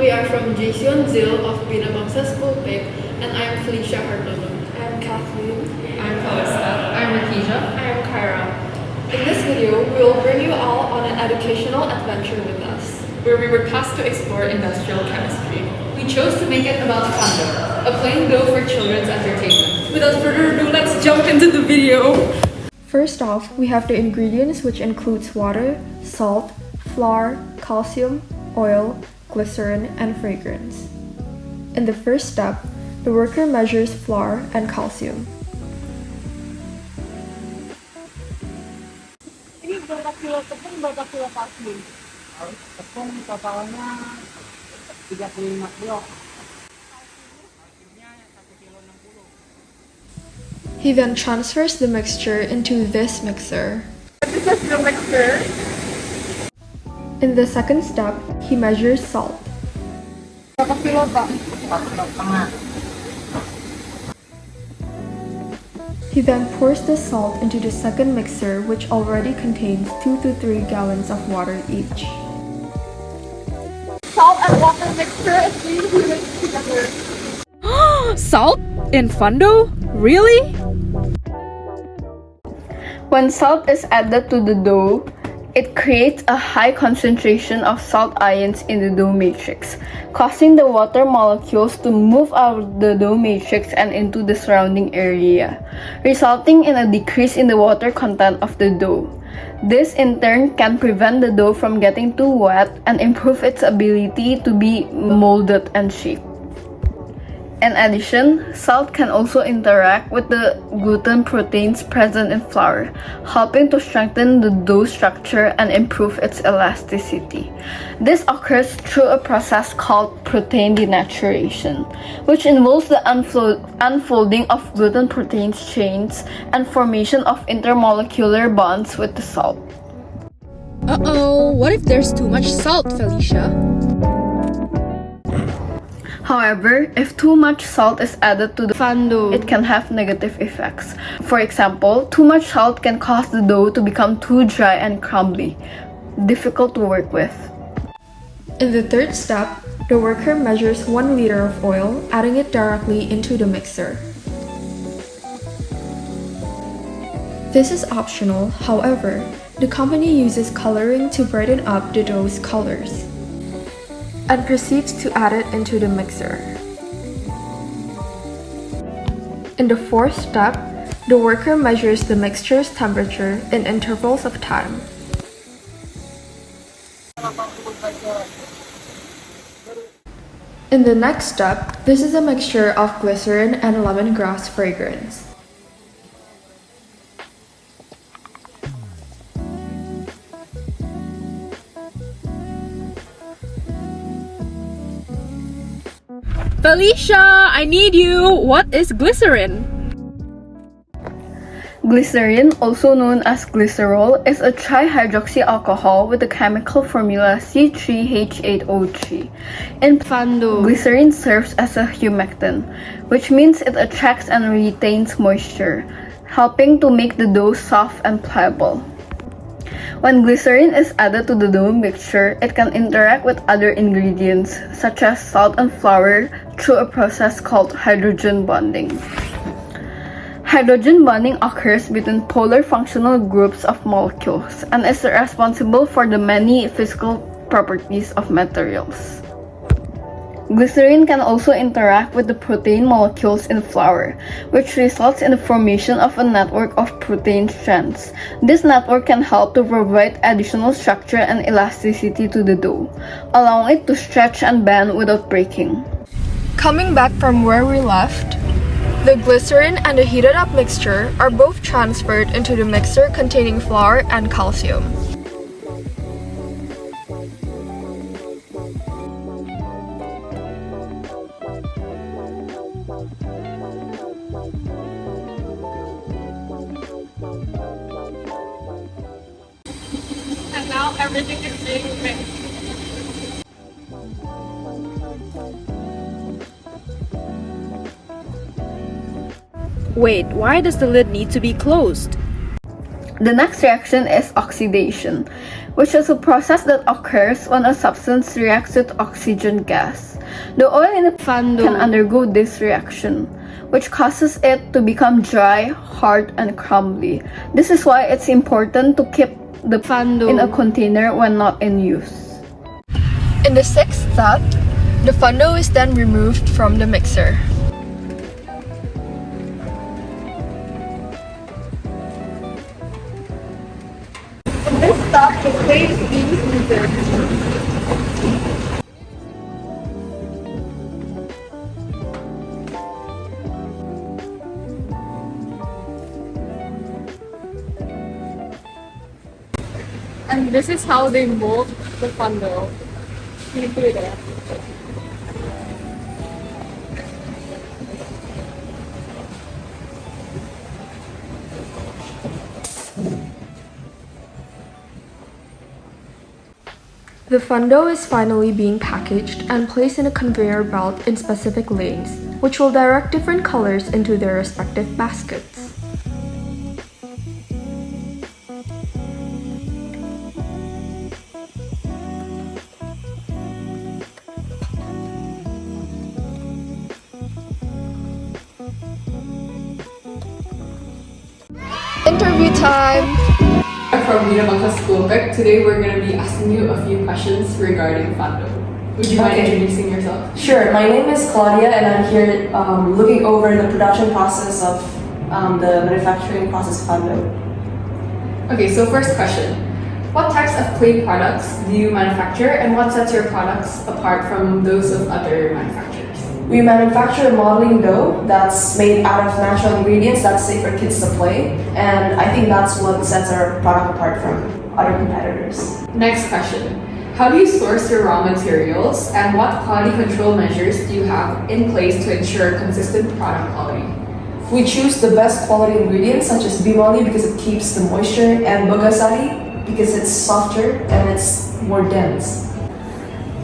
We are from Jason Zil of Binabangsa School Pick, and I am Felicia Hartono. I'm Kathleen. I'm Calista. I'm Rakija. I'm Kyra. In this video, we will bring you all on an educational adventure with us, Where we were tasked to explore industrial chemistry. We chose to make it about fun, a plain dough for children's entertainment. Without further ado, let's jump into the video. First off, we have the ingredients, which includes water, salt, flour, calcium, oil, glycerin, and fragrance. In the first step, the worker measures flour and calcium. Ini berapa kilo tepung, berapa kilo kalsium? Tepung totalnya 35 kilo. Kalsiumnya 1 kilo 60. He then transfers the mixture into this mixer. This is the mixture. In the second step, he measures salt. Berapa kilo, Pak? 4 kilo setengah. He then pours the salt into the second mixer, which already contains 2 to 3 gallons of water each. Salt and water mixture is being mixed together. Salt in Fundo? Really? When salt is added to the dough, it creates a high concentration of salt ions in the dough matrix, causing the water molecules to move out of the dough matrix and into the surrounding area, resulting in a decrease in the water content of the dough. This in turn can prevent the dough from getting too wet and improve its ability to be molded and shaped. In addition, salt can also interact with the gluten proteins present in flour, helping to strengthen the dough structure and improve its elasticity. This occurs through a process called protein denaturation, which involves the unfolding of gluten proteins chains and formation of intermolecular bonds with the salt. Uh-oh, what if there's too much salt, Felicia? However, if too much salt is added to the dough, it can have negative effects. For example, too much salt can cause the dough to become too dry and crumbly, difficult to work with. In the third step, the worker measures 1 liter of oil, adding it directly into the mixer. This is optional, however, the company uses coloring to brighten up the dough's colors, and proceeds to add it into the mixer. In the fourth step, the worker measures the mixture's temperature in intervals of time. In the next step, this is a mixture of glycerin and lemongrass fragrance. Felicia, I need you! What is glycerin? Glycerin, also known as glycerol, is a trihydroxy alcohol with the chemical formula C3H8O3. In Fundo, glycerin serves as a humectant, which means it attracts and retains moisture, helping to make the dough soft and pliable. When glycerin is added to the dough mixture, it can interact with other ingredients, such as salt and flour, through a process called hydrogen bonding. Hydrogen bonding occurs between polar functional groups of molecules and is responsible for the many physical properties of materials. Glycerin can also interact with the protein molecules in flour, which results in the formation of a network of protein strands. This network can help to provide additional structure and elasticity to the dough, allowing it to stretch and bend without breaking. Coming back from where we left, the glycerin and the heated up mixture are both transferred into the mixer containing flour and calcium. And now everything is being mixed. Wait, why does the lid need to be closed? The next reaction is oxidation, which is a process that occurs when a substance reacts with oxygen gas. The oil in the fando can undergo this reaction, which causes it to become dry, hard, and crumbly. This is why it's important to keep the fando in a container when not in use. In the sixth step, the fando is then removed from the mixer. In this step, the clay is being smoothed. And this is how they mold the fando. Can you put it there? The fando is finally being packaged and placed in a conveyor belt in specific lanes, which will direct different colors into their respective baskets. Interview time! From Minamangka School Pick. Today we're going to be asking you a few questions regarding fando. Would you mind introducing yourself? Sure, my name is Claudia and I'm here looking over the production process of the manufacturing process of fando. Okay, so first question. What types of clay products do you manufacture and what sets your products apart from those of other manufacturers? We manufacture modeling dough that's made out of natural ingredients that's safe for kids to play, and I think that's what sets our product apart from other competitors. Next question. How do you source your raw materials and what quality control measures do you have in place to ensure consistent product quality? We choose the best quality ingredients such as bimoli because it keeps the moisture, and bogasari because it's softer and it's more dense.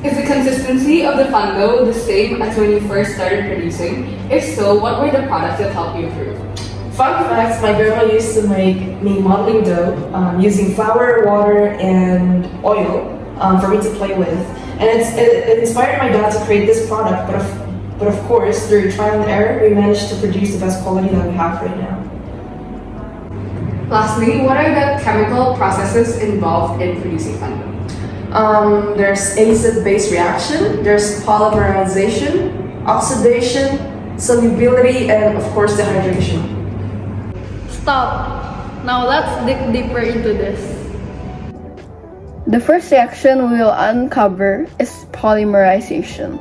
Is the consistency of the fando the same as when you first started producing? If so, what were the products that helped you improve? Fun fact, my grandma used to make me modeling dough using flour, water, and oil for me to play with. And it inspired my dad to create this product, but of course, through trial and error, we managed to produce the best quality that we have right now. Lastly, what are the chemical processes involved in producing fando? There's acid-base reaction, there's polymerization, oxidation, solubility, and of course dehydration. Stop! Now let's dig deeper into this. The first reaction we will uncover is polymerization.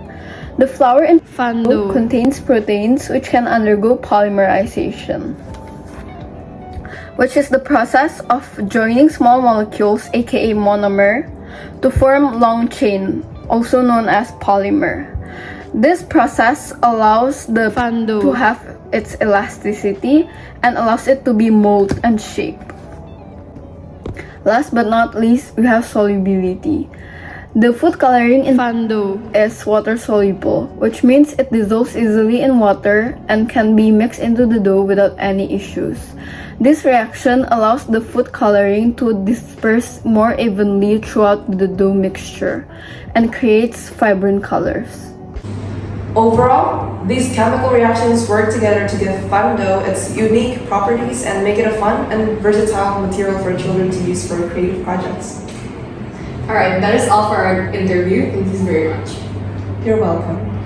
The flour in fando contains proteins which can undergo polymerization, which is the process of joining small molecules, aka monomer, to form long chain, also known as polymer. This process allows the fando to have its elasticity and allows it to be molded and shaped. Last but not least, we have solubility. The food coloring in fando is water soluble, which means it dissolves easily in water and can be mixed into the dough without any issues. This reaction allows the food coloring to disperse more evenly throughout the dough mixture and creates vibrant colors. Overall, these chemical reactions work together to give fando its unique properties and make it a fun and versatile material for children to use for creative projects. Alright, that is all for our interview. Thank you very much. You're welcome.